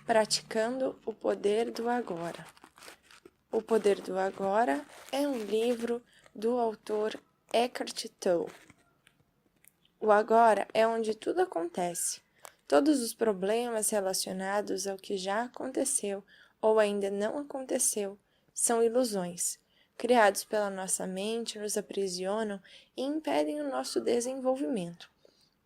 Praticando o Poder do Agora. O Poder do Agora é um livro do autor Eckhart Tolle. O agora é onde tudo acontece. Todos os problemas relacionados ao que já aconteceu ou ainda não aconteceu são ilusões. Criados pela nossa mente, nos aprisionam e impedem o nosso desenvolvimento.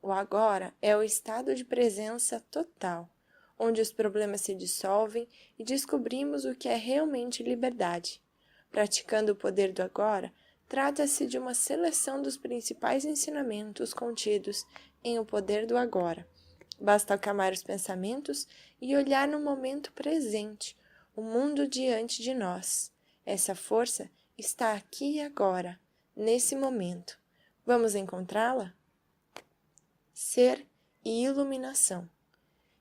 O agora é o estado de presença total, onde os problemas se dissolvem e descobrimos o que é realmente liberdade. Praticando o poder do agora, trata-se de uma seleção dos principais ensinamentos contidos em O Poder do Agora. Basta acalmar os pensamentos e olhar no momento presente, o mundo diante de nós. Essa força está aqui e agora, nesse momento. Vamos encontrá-la? Ser e iluminação.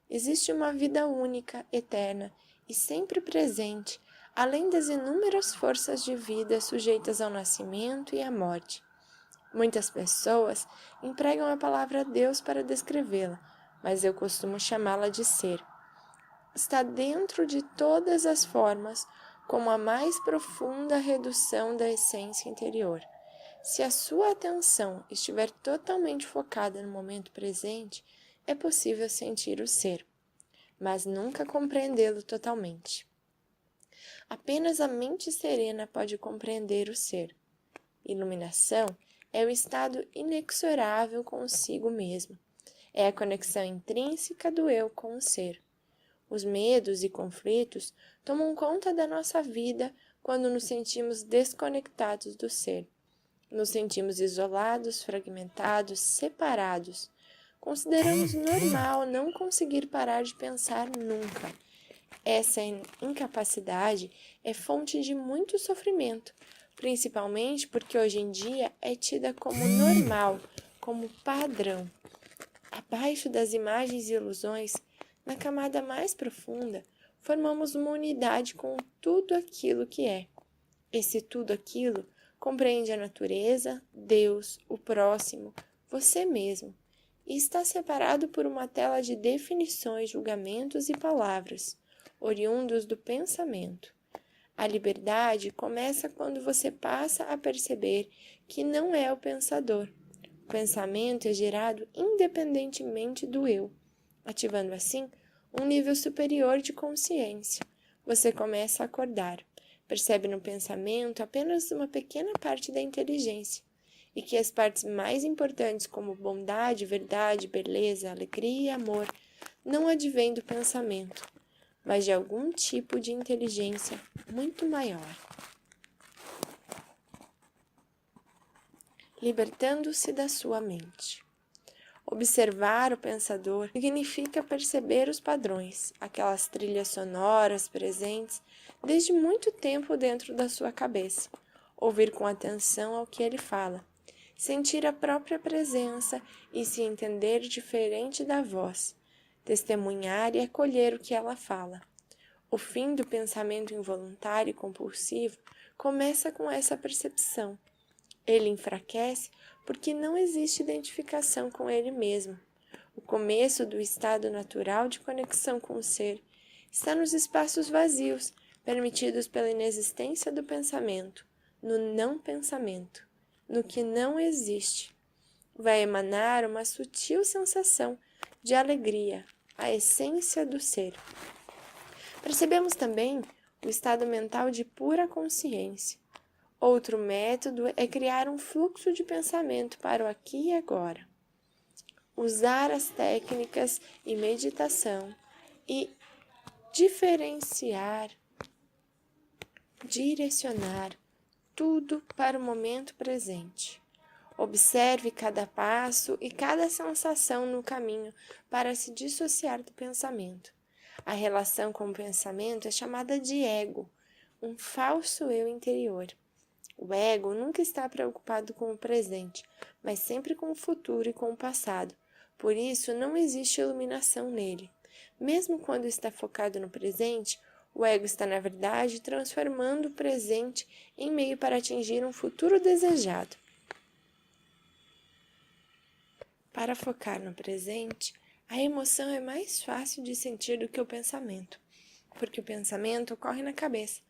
Existe uma vida única, eterna e sempre presente, além das inúmeras forças de vida sujeitas ao nascimento e à morte. Muitas pessoas empregam a palavra Deus para descrevê-la, mas eu costumo chamá-la de ser. Está dentro de todas as formas, como a mais profunda redução da essência interior. Se a sua atenção estiver totalmente focada no momento presente, é possível sentir o ser, mas nunca compreendê-lo totalmente. Apenas a mente serena pode compreender o ser. Iluminação é o estado inexorável consigo mesmo. É a conexão intrínseca do eu com o ser. Os medos e conflitos tomam conta da nossa vida quando nos sentimos desconectados do ser. Nos sentimos isolados, fragmentados, separados. Consideramos normal não conseguir parar de pensar nunca. Essa incapacidade é fonte de muito sofrimento, principalmente porque hoje em dia é tida como normal, como padrão. Abaixo das imagens e ilusões, na camada mais profunda, formamos uma unidade com tudo aquilo que é. Esse tudo aquilo compreende a natureza, Deus, o próximo, você mesmo, e está separado por uma tela de definições, julgamentos e palavras, oriundos do pensamento. A liberdade começa quando você passa a perceber que não é o pensador. O pensamento é gerado independentemente do eu, ativando assim um nível superior de consciência. Você começa a acordar. Percebe no pensamento apenas uma pequena parte da inteligência, e que as partes mais importantes como bondade, verdade, beleza, alegria e amor não advêm do pensamento, mas de algum tipo de inteligência muito maior. Libertando-se da sua mente. Observar o pensador significa perceber os padrões, aquelas trilhas sonoras presentes desde muito tempo dentro da sua cabeça, ouvir com atenção ao que ele fala, sentir a própria presença e se entender diferente da voz, testemunhar e acolher o que ela fala. O fim do pensamento involuntário e compulsivo começa com essa percepção. Ele enfraquece porque não existe identificação com ele mesmo. O começo do estado natural de conexão com o ser está nos espaços vazios, permitidos pela inexistência do pensamento, no não-pensamento, no que não existe. Vai emanar uma sutil sensação de alegria, a essência do ser. Percebemos também o estado mental de pura consciência. Outro método é criar um fluxo de pensamento para o aqui e agora. Usar as técnicas e meditação e direcionar tudo para o momento presente. Observe cada passo e cada sensação no caminho para se dissociar do pensamento. A relação com o pensamento é chamada de ego, um falso eu interior. O ego nunca está preocupado com o presente, mas sempre com o futuro e com o passado. Por isso, não existe iluminação nele. Mesmo quando está focado no presente, o ego está, na verdade, transformando o presente em meio para atingir um futuro desejado. Para focar no presente, A emoção é mais fácil de sentir do que o pensamento, porque o pensamento ocorre na cabeça.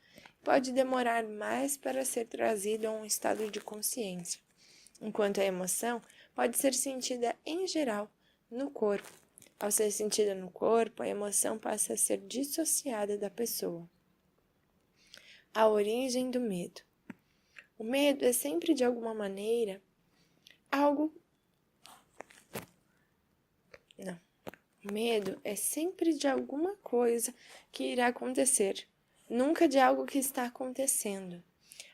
Pode demorar mais para ser trazido a um estado de consciência, enquanto a emoção pode ser sentida em geral no corpo. Ao ser sentida no corpo, a emoção passa a ser dissociada da pessoa. A origem do medo. O medo é sempre, de alguma maneira, O medo é sempre de alguma coisa que irá acontecer, nunca de algo que está acontecendo.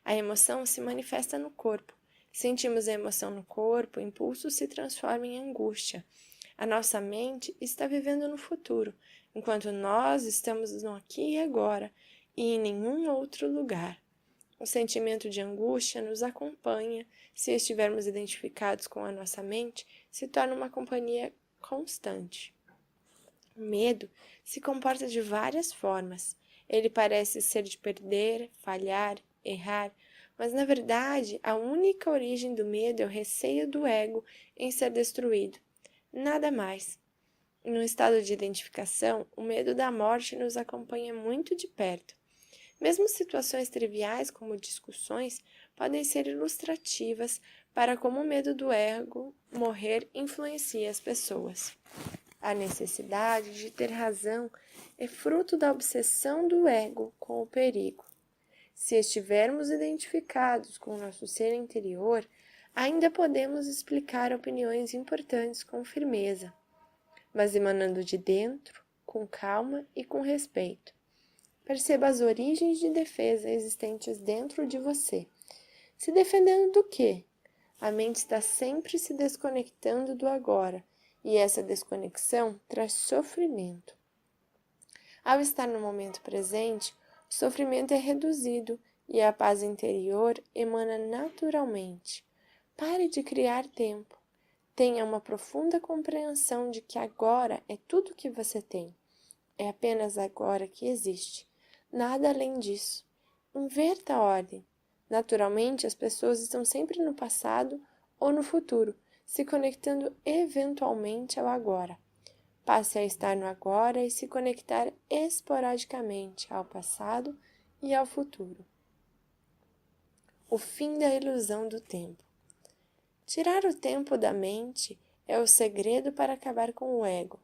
A emoção se manifesta no corpo. Sentimos a emoção no corpo, o impulso se transforma em angústia. A nossa mente está vivendo no futuro, enquanto nós estamos no aqui e agora e em nenhum outro lugar. O sentimento de angústia nos acompanha, se estivermos identificados com a nossa mente, se torna uma companhia constante. O medo se comporta de várias formas. Ele parece ser de perder, falhar, errar, mas na verdade a única origem do medo é o receio do ego em ser destruído. Nada mais. No estado de identificação, o medo da morte nos acompanha muito de perto. Mesmo situações triviais como discussões podem ser ilustrativas para como o medo do ego morrer influencia as pessoas. A necessidade de ter razão é fruto da obsessão do ego com o perigo. Se estivermos identificados com o nosso ser interior, ainda podemos explicar opiniões importantes com firmeza, mas emanando de dentro, com calma e com respeito. Perceba as origens de defesa existentes dentro de você. Se defendendo do quê? A mente está sempre se desconectando do agora, e essa desconexão traz sofrimento. Ao estar no momento presente, o sofrimento é reduzido e a paz interior emana naturalmente. Pare de criar tempo. Tenha uma profunda compreensão de que agora é tudo o que você tem. É apenas agora que existe. Nada além disso. Inverta a ordem. Naturalmente, as pessoas estão sempre no passado ou no futuro, se conectando eventualmente ao agora. Passe a estar no agora e se conectar esporadicamente ao passado e ao futuro. O fim da ilusão do tempo. Tirar o tempo da mente é o segredo para acabar com o ego.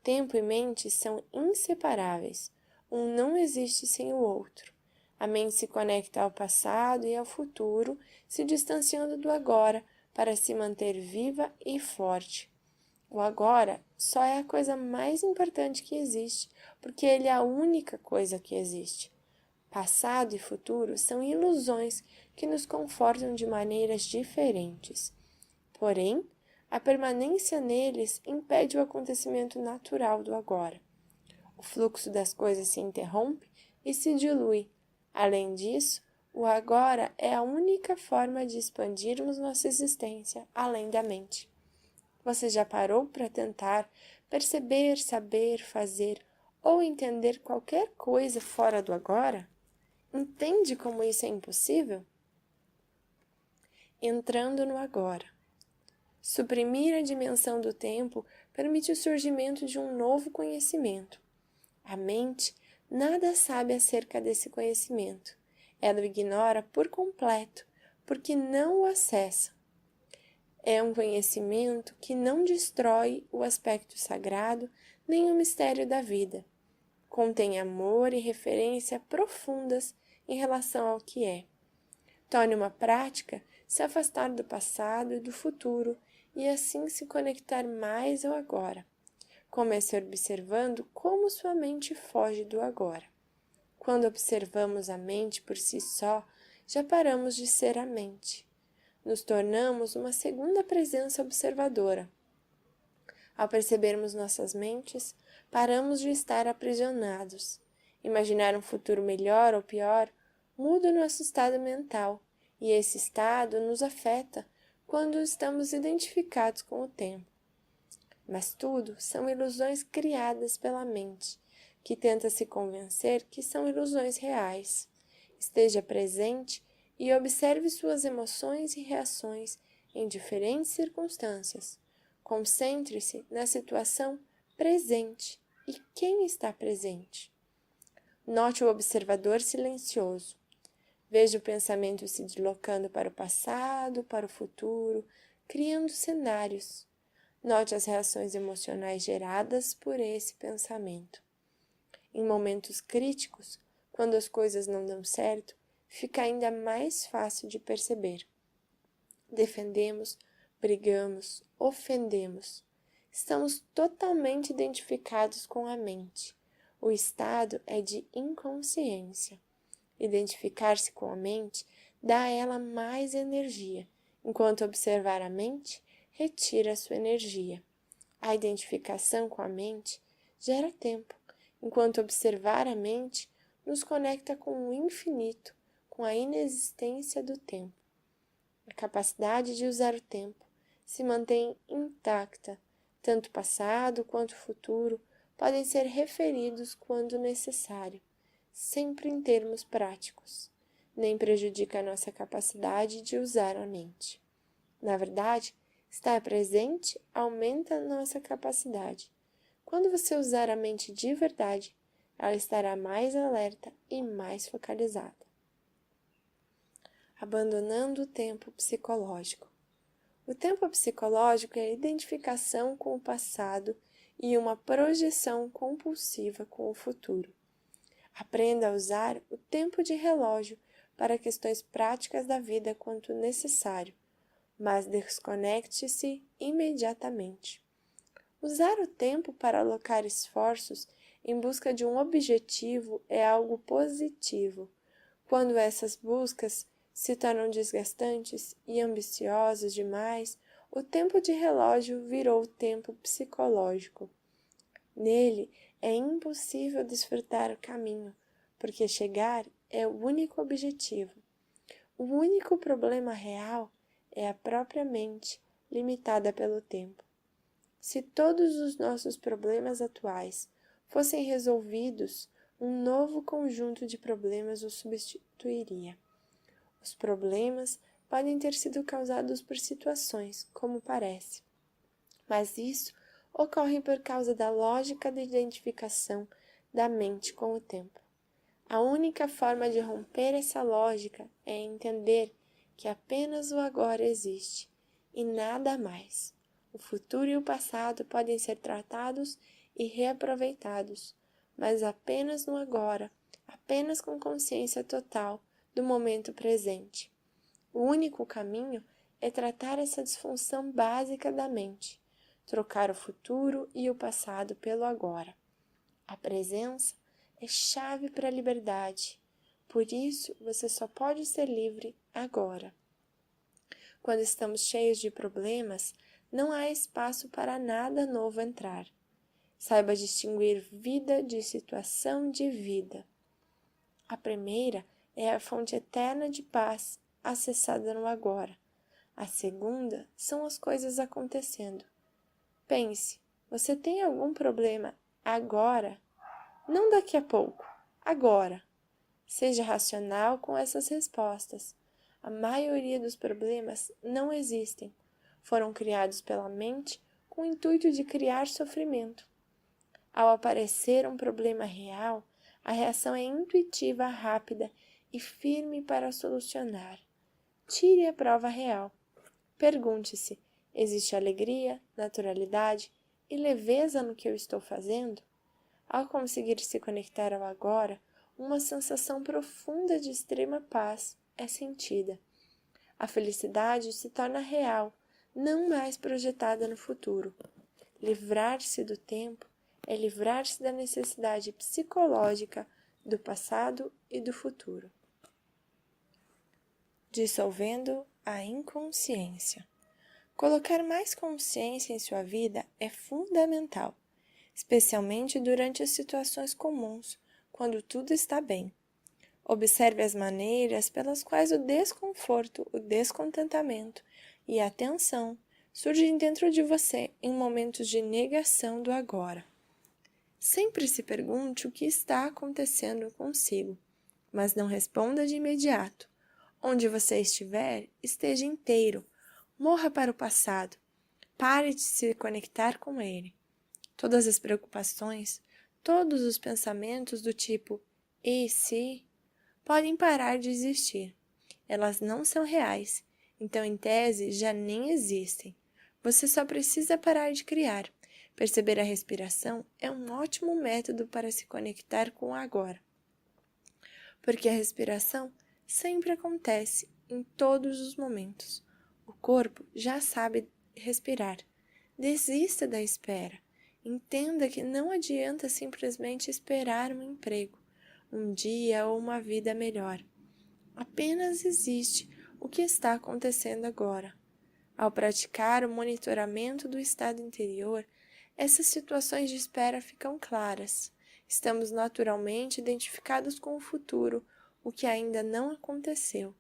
Tempo e mente são inseparáveis. Um não existe sem o outro. A mente se conecta ao passado e ao futuro, se distanciando do agora para se manter viva e forte. O agora só é a coisa mais importante que existe, porque ele é a única coisa que existe. Passado e futuro são ilusões que nos confortam de maneiras diferentes. Porém, a permanência neles impede o acontecimento natural do agora. O fluxo das coisas se interrompe e se dilui. Além disso, o agora é a única forma de expandirmos nossa existência além da mente. Você já parou para tentar perceber, saber, fazer ou entender qualquer coisa fora do agora? Entende como isso é impossível? Entrando no agora. Suprimir a dimensão do tempo permite o surgimento de um novo conhecimento. A mente nada sabe acerca desse conhecimento. Ela o ignora por completo, porque não o acessa. É um conhecimento que não destrói o aspecto sagrado nem o mistério da vida. Contém amor e referência profundas em relação ao que é. Torne uma prática se afastar do passado e do futuro e assim se conectar mais ao agora. Comece observando como sua mente foge do agora. Quando observamos a mente por si só, já paramos de ser a mente. Nos tornamos uma segunda presença observadora. Ao percebermos nossas mentes, paramos de estar aprisionados. Imaginar um futuro melhor ou pior muda o nosso estado mental, e esse estado nos afeta quando estamos identificados com o tempo. Mas tudo são ilusões criadas pela mente, que tenta se convencer que são ilusões reais. Esteja presente e observe suas emoções e reações em diferentes circunstâncias. Concentre-se na situação presente. E quem está presente? Note o observador silencioso. Veja o pensamento se deslocando para o passado, para o futuro, criando cenários. Note as reações emocionais geradas por esse pensamento. Em momentos críticos, quando as coisas não dão certo, fica ainda mais fácil de perceber. Defendemos, brigamos, ofendemos. Estamos totalmente identificados com a mente. O estado é de inconsciência. Identificar-se com a mente dá a ela mais energia, enquanto observar a mente retira a sua energia. A identificação com a mente gera tempo, enquanto observar a mente nos conecta com o infinito, com a inexistência do tempo. A capacidade de usar o tempo se mantém intacta, tanto o passado quanto o futuro podem ser referidos quando necessário, sempre em termos práticos, nem prejudica a nossa capacidade de usar a mente. Na verdade, estar presente aumenta a nossa capacidade. Quando você usar a mente de verdade, ela estará mais alerta e mais focalizada. Abandonando o tempo psicológico. O tempo psicológico é a identificação com o passado e uma projeção compulsiva com o futuro. Aprenda a usar o tempo de relógio para questões práticas da vida quanto necessário, mas desconecte-se imediatamente. Usar o tempo para alocar esforços em busca de um objetivo é algo positivo. Quando essas buscas se tornam desgastantes e ambiciosas demais, o tempo de relógio virou tempo psicológico. Nele é impossível desfrutar o caminho, porque chegar é o único objetivo. O único problema real é a própria mente, limitada pelo tempo. Se todos os nossos problemas atuais fossem resolvidos, um novo conjunto de problemas os substituiria. Os problemas podem ter sido causados por situações, como parece, mas isso ocorre por causa da lógica da identificação da mente com o tempo. A única forma de romper essa lógica é entender que apenas o agora existe e nada mais. O futuro e o passado podem ser tratados e reaproveitados, mas apenas no agora, apenas com consciência total do momento presente. O único caminho é tratar essa disfunção básica da mente, trocar o futuro e o passado pelo agora. A presença é chave para a liberdade, por isso você só pode ser livre agora. Quando estamos cheios de problemas, não há espaço para nada novo entrar. Saiba distinguir vida de situação de vida. A primeira é a fonte eterna de paz, acessada no agora. A segunda são as coisas acontecendo. Pense, você tem algum problema agora? Não daqui a pouco, agora. Seja racional com essas respostas. A maioria dos problemas não existem. Foram criados pela mente com o intuito de criar sofrimento. Ao aparecer um problema real, a reação é intuitiva, rápida e firme para solucionar. Tire a prova real. Pergunte-se, existe alegria, naturalidade e leveza no que eu estou fazendo? Ao conseguir se conectar ao agora, uma sensação profunda de extrema paz é sentida. A felicidade se torna real, não mais projetada no futuro. Livrar-se do tempo é livrar-se da necessidade psicológica do passado e do futuro. Dissolvendo a inconsciência. Colocar mais consciência em sua vida é fundamental, especialmente durante as situações comuns, quando tudo está bem. Observe as maneiras pelas quais o desconforto, o descontentamento e a tensão surgem dentro de você em momentos de negação do agora. Sempre se pergunte o que está acontecendo consigo, mas não responda de imediato. Onde você estiver, esteja inteiro. Morra para o passado. Pare de se conectar com ele. Todas as preocupações, todos os pensamentos do tipo "e se?" podem parar de existir. Elas não são reais, então em tese já nem existem. Você só precisa parar de criar. Perceber a respiração é um ótimo método para se conectar com o agora. Porque a respiração sempre acontece em todos os momentos. O corpo já sabe respirar. Desista da espera. Entenda que não adianta simplesmente esperar um emprego, um dia ou uma vida melhor. Apenas existe o que está acontecendo agora. Ao praticar o monitoramento do estado interior, essas situações de espera ficam claras. Estamos naturalmente identificados com o futuro, o que ainda não aconteceu.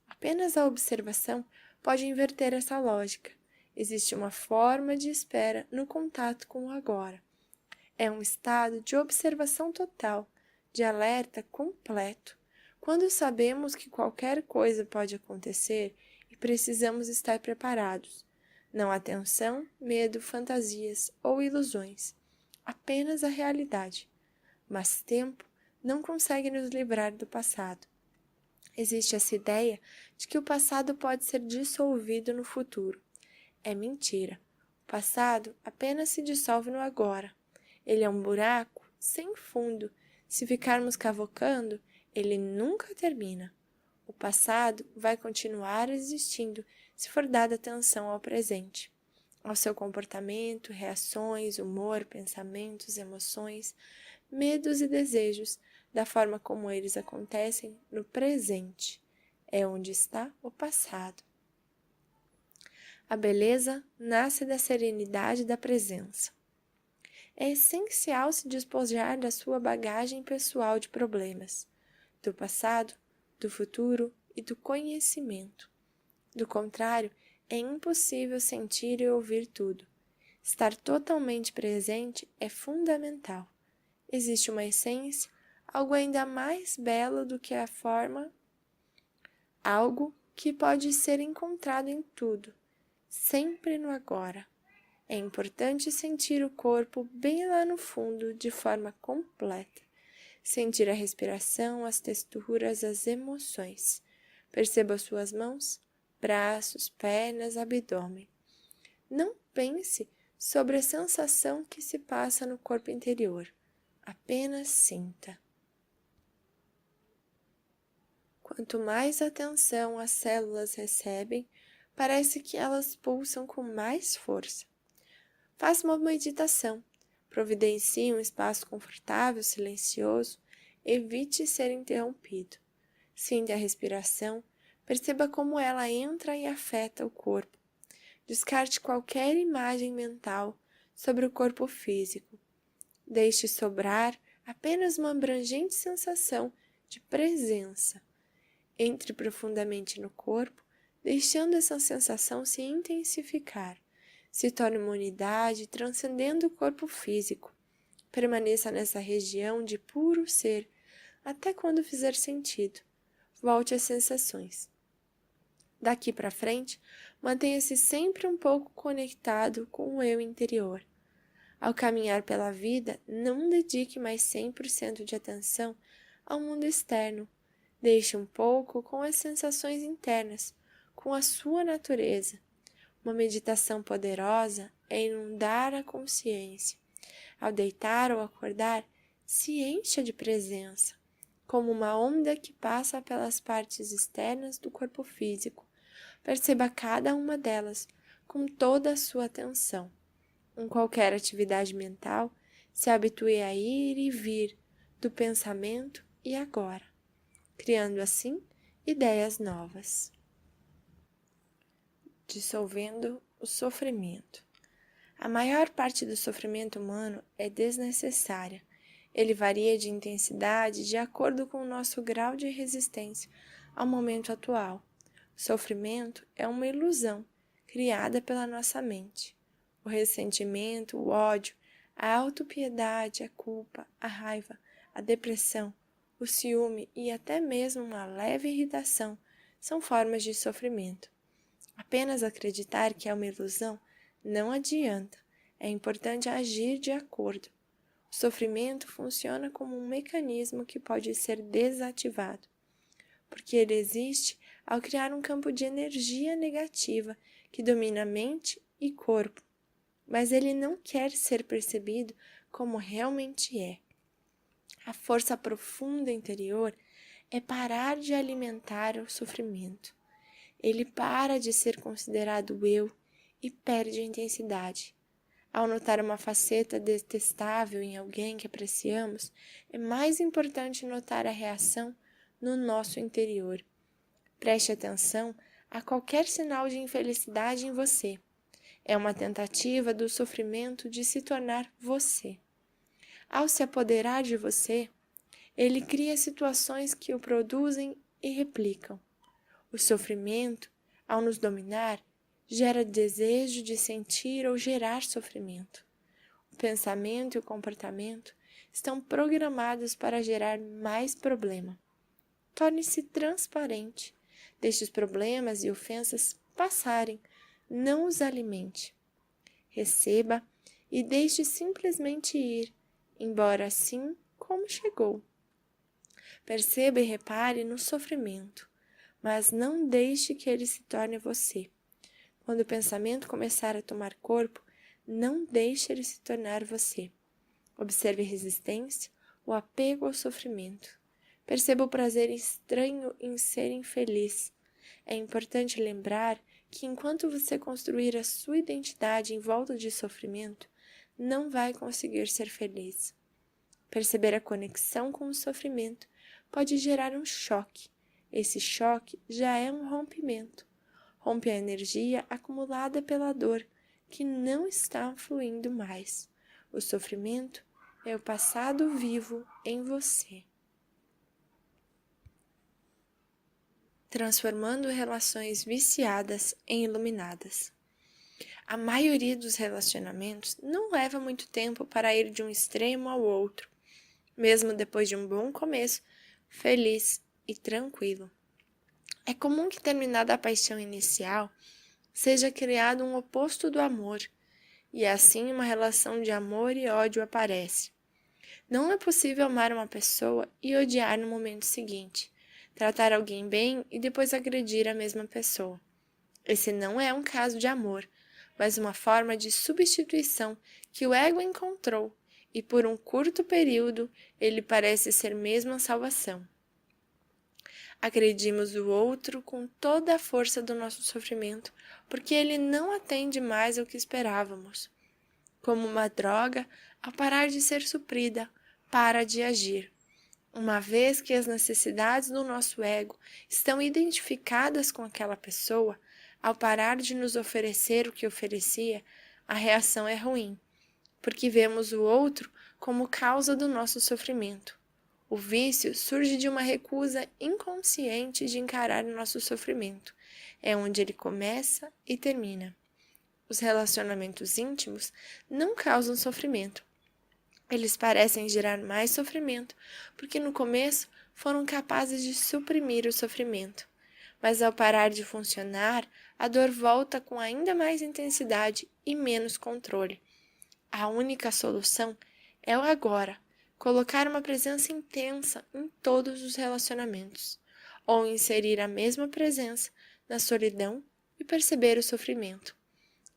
Apenas a observação pode inverter essa lógica. Existe uma forma de espera no contato com o agora. É um estado de observação total, de alerta completo. Quando sabemos que qualquer coisa pode acontecer e precisamos estar preparados. Não há tensão, medo, fantasias ou ilusões. Apenas a realidade. Mas tempo não consegue nos livrar do passado. Existe essa ideia de que o passado pode ser dissolvido no futuro. É mentira. O passado apenas se dissolve no agora. Ele é um buraco sem fundo. Se ficarmos cavocando, ele nunca termina. O passado vai continuar existindo se for dada atenção ao presente, ao seu comportamento, reações, humor, pensamentos, emoções, medos e desejos, da forma como eles acontecem no presente. É onde está o passado. A beleza nasce da serenidade da presença. É essencial se despojar da sua bagagem pessoal de problemas, do passado, do futuro e do conhecimento. Do contrário, é impossível sentir e ouvir tudo. Estar totalmente presente é fundamental. Existe uma essência, algo ainda mais belo do que a forma, algo que pode ser encontrado em tudo, sempre no agora. É importante sentir o corpo bem lá no fundo, de forma completa. Sentir a respiração, as texturas, as emoções. Perceba suas mãos, braços, pernas, abdômen. Não pense sobre a sensação que se passa no corpo interior. Apenas sinta. Quanto mais atenção as células recebem, parece que elas pulsam com mais força. Faça uma meditação. Providencie um espaço confortável, silencioso. Evite ser interrompido. Sinta a respiração. Perceba como ela entra e afeta o corpo. Descarte qualquer imagem mental sobre o corpo físico. Deixe sobrar apenas uma abrangente sensação de presença. Entre profundamente no corpo, deixando essa sensação se intensificar. Se torne uma unidade, transcendendo o corpo físico. Permaneça nessa região de puro ser, até quando fizer sentido. Volte às sensações. Daqui para frente, mantenha-se sempre um pouco conectado com o eu interior. Ao caminhar pela vida, não dedique mais 100% de atenção ao mundo externo. Deixe um pouco com as sensações internas, com a sua natureza. Uma meditação poderosa é inundar a consciência. Ao deitar ou acordar, se encha de presença, como uma onda que passa pelas partes externas do corpo físico. Perceba cada uma delas com toda a sua atenção. Em qualquer atividade mental, se habitue a ir e vir do pensamento e agora, criando assim ideias novas. Dissolvendo o sofrimento. A maior parte do sofrimento humano é desnecessária. Ele varia de intensidade de acordo com o nosso grau de resistência ao momento atual. O sofrimento é uma ilusão criada pela nossa mente. O ressentimento, o ódio, a autopiedade, a culpa, a raiva, a depressão, o ciúme e até mesmo uma leve irritação são formas de sofrimento. Apenas acreditar que é uma ilusão não adianta. É importante agir de acordo. O sofrimento funciona como um mecanismo que pode ser desativado, porque ele existe ao criar um campo de energia negativa que domina a mente e corpo, mas ele não quer ser percebido como realmente é. A força profunda interior é parar de alimentar o sofrimento. Ele para de ser considerado eu e perde a intensidade. Ao notar uma faceta detestável em alguém que apreciamos, é mais importante notar a reação no nosso interior. Preste atenção a qualquer sinal de infelicidade em você. É uma tentativa do sofrimento de se tornar você. Ao se apoderar de você, ele cria situações que o produzem e replicam. O sofrimento, ao nos dominar, gera desejo de sentir ou gerar sofrimento. O pensamento e o comportamento estão programados para gerar mais problema. Torne-se transparente. Deixe os problemas e ofensas passarem, não os alimente. Receba e deixe simplesmente ir, embora assim como chegou. Perceba e repare no sofrimento, mas não deixe que ele se torne você. Quando o pensamento começar a tomar corpo, não deixe ele se tornar você. Observe a resistência, o apego ao sofrimento. Perceba o prazer estranho em ser infeliz. É importante lembrar que enquanto você construir a sua identidade em volta de sofrimento, não vai conseguir ser feliz. Perceber a conexão com o sofrimento pode gerar um choque. Esse choque já é um rompimento. Rompe a energia acumulada pela dor, que não está fluindo mais. O sofrimento é o passado vivo em você. Transformando relações viciadas em iluminadas. A maioria dos relacionamentos não leva muito tempo para ir de um extremo ao outro, mesmo depois de um bom começo, feliz e tranquilo. É comum que, terminada a paixão inicial, seja criado um oposto do amor, e assim uma relação de amor e ódio aparece. Não é possível amar uma pessoa e odiar no momento seguinte, tratar alguém bem e depois agredir a mesma pessoa. Esse não é um caso de amor, mas uma forma de substituição que o ego encontrou, e por um curto período ele parece ser mesmo a salvação. Agredimos o outro com toda a força do nosso sofrimento, porque ele não atende mais ao que esperávamos. Como uma droga, ao parar de ser suprida, para de agir. Uma vez que as necessidades do nosso ego estão identificadas com aquela pessoa, ao parar de nos oferecer o que oferecia, a reação é ruim, porque vemos o outro como causa do nosso sofrimento. O vício surge de uma recusa inconsciente de encarar o nosso sofrimento. É onde ele começa e termina. Os relacionamentos íntimos não causam sofrimento. Eles parecem gerar mais sofrimento, porque no começo foram capazes de suprimir o sofrimento. Mas ao parar de funcionar, a dor volta com ainda mais intensidade e menos controle. A única solução é o agora, colocar uma presença intensa em todos os relacionamentos, ou inserir a mesma presença na solidão e perceber o sofrimento.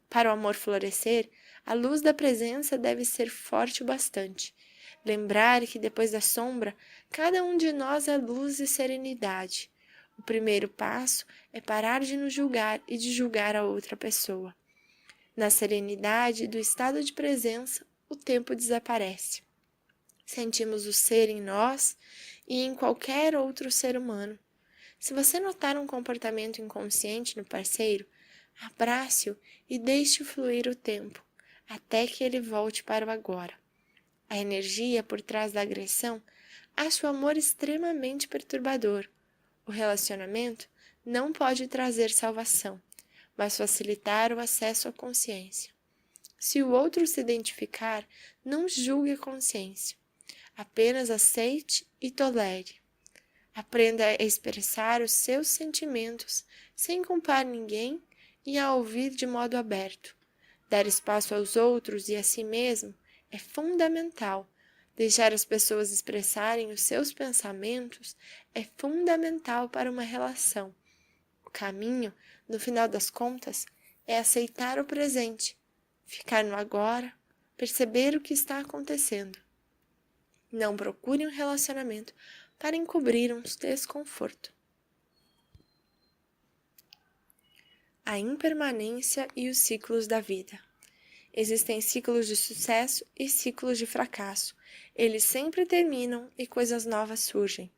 Para o amor florescer, a luz da presença deve ser forte o bastante. Lembrar que depois da sombra, cada um de nós é luz e serenidade. O primeiro passo é parar de nos julgar e de julgar a outra pessoa. Na serenidade do estado de presença, o tempo desaparece. Sentimos o ser em nós e em qualquer outro ser humano. Se você notar um comportamento inconsciente no parceiro, abrace-o e deixe fluir o tempo, até que ele volte para o agora. A energia por trás da agressão acha o amor extremamente perturbador. O relacionamento não pode trazer salvação, mas facilitar o acesso à consciência. Se o outro se identificar, não julgue a consciência. Apenas aceite e tolere. Aprenda a expressar os seus sentimentos sem culpar ninguém e a ouvir de modo aberto. Dar espaço aos outros e a si mesmo é fundamental. Deixar as pessoas expressarem os seus pensamentos é fundamental para uma relação. O caminho, no final das contas, é aceitar o presente, ficar no agora, perceber o que está acontecendo. Não procure um relacionamento para encobrir um desconforto. A impermanência e os ciclos da vida. Existem ciclos de sucesso e ciclos de fracasso. Eles sempre terminam e coisas novas surgem.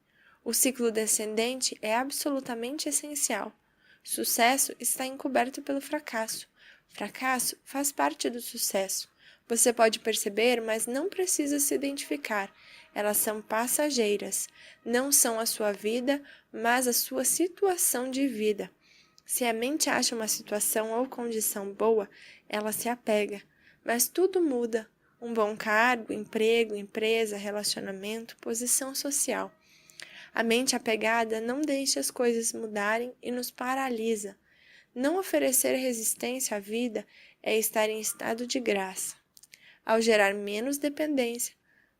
O ciclo descendente é absolutamente essencial. Sucesso está encoberto pelo fracasso. Fracasso faz parte do sucesso. Você pode perceber, mas não precisa se identificar. Elas são passageiras. Não são a sua vida, mas a sua situação de vida. Se a mente acha uma situação ou condição boa, ela se apega. Mas tudo muda. Um bom cargo, emprego, empresa, relacionamento, posição social. A mente apegada não deixa as coisas mudarem e nos paralisa. Não oferecer resistência à vida é estar em estado de graça. Ao gerar menos dependência,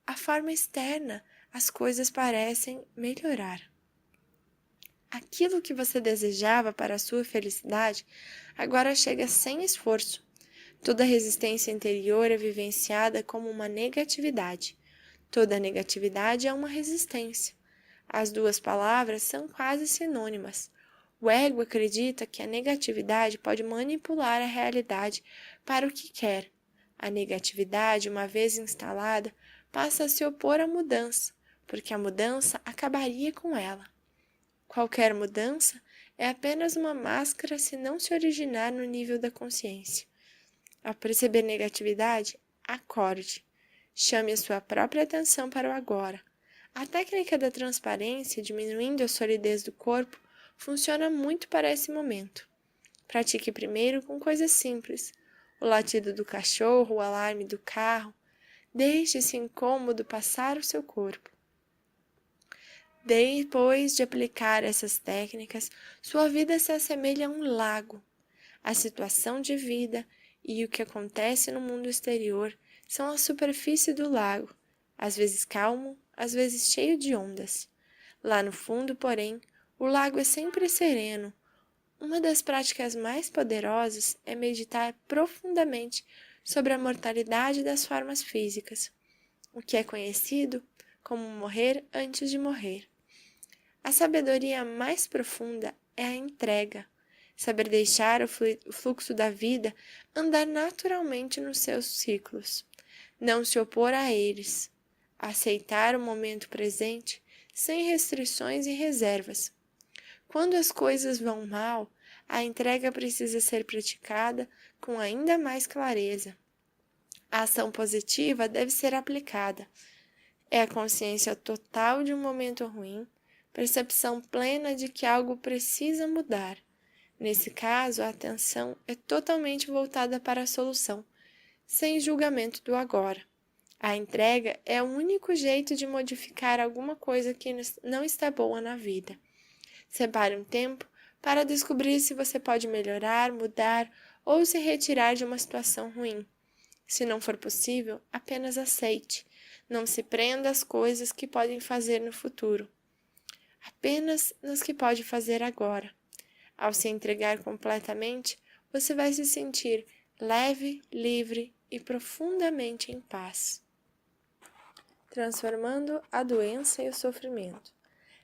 a forma externa, as coisas parecem melhorar. Aquilo que você desejava para a sua felicidade agora chega sem esforço. Toda resistência interior é vivenciada como uma negatividade. Toda negatividade é uma resistência. As duas palavras são quase sinônimas. O ego acredita que a negatividade pode manipular a realidade para o que quer. A negatividade, uma vez instalada, passa a se opor à mudança, porque a mudança acabaria com ela. Qualquer mudança é apenas uma máscara se não se originar no nível da consciência. Ao perceber negatividade, acorde. Chame a sua própria atenção para o agora. A técnica da transparência, diminuindo a solidez do corpo, funciona muito para esse momento. Pratique primeiro com coisas simples. O latido do cachorro, o alarme do carro. Deixe esse incômodo passar o seu corpo. Depois de aplicar essas técnicas, sua vida se assemelha a um lago. A situação de vida e o que acontece no mundo exterior são a superfície do lago, às vezes calmo, às vezes cheio de ondas. Lá no fundo, porém, o lago é sempre sereno. Uma das práticas mais poderosas é meditar profundamente sobre a mortalidade das formas físicas, o que é conhecido como morrer antes de morrer. A sabedoria mais profunda é a entrega, saber deixar o fluxo da vida andar naturalmente nos seus ciclos, não se opor a eles, aceitar o momento presente sem restrições e reservas. Quando as coisas vão mal, a entrega precisa ser praticada com ainda mais clareza. A ação positiva deve ser aplicada. É a consciência total de um momento ruim, percepção plena de que algo precisa mudar. Nesse caso, a atenção é totalmente voltada para a solução, sem julgamento do agora. A entrega é o único jeito de modificar alguma coisa que não está boa na vida. Separe um tempo para descobrir se você pode melhorar, mudar ou se retirar de uma situação ruim. Se não for possível, apenas aceite. Não se prenda às coisas que podem fazer no futuro. Apenas nas que pode fazer agora. Ao se entregar completamente, você vai se sentir leve, livre e profundamente em paz. Transformando a doença e o sofrimento.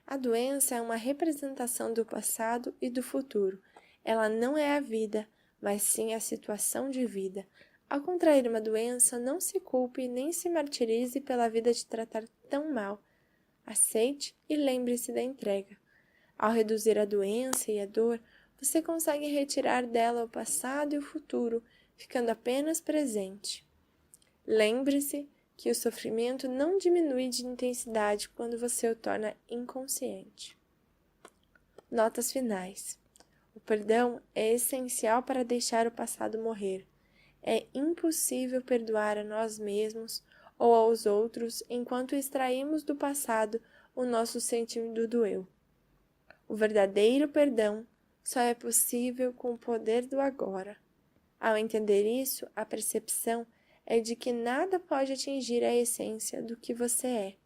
A doença é uma representação do passado e do futuro. Ela não é a vida, mas sim a situação de vida. Ao contrair uma doença, não se culpe nem se martirize pela vida te tratar tão mal. Aceite e lembre-se da entrega. Ao reduzir a doença e a dor, você consegue retirar dela o passado e o futuro, ficando apenas presente. Lembre-se que o sofrimento não diminui de intensidade quando você o torna inconsciente. Notas finais. O perdão é essencial para deixar o passado morrer. É impossível perdoar a nós mesmos ou aos outros enquanto extraímos do passado o nosso sentido do eu. O verdadeiro perdão só é possível com o poder do agora. Ao entender isso, a percepção é de que nada pode atingir a essência do que você é,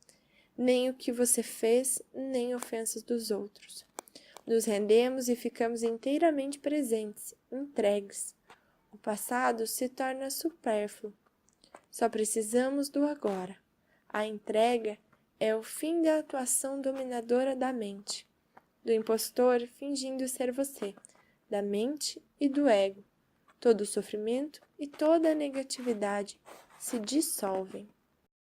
nem o que você fez, nem ofensas dos outros. Nos rendemos e ficamos inteiramente presentes, entregues. O passado se torna supérfluo. Só precisamos do agora. A entrega é o fim da atuação dominadora da mente, do impostor fingindo ser você, da mente e do ego. Todo o sofrimento e toda a negatividade se dissolvem.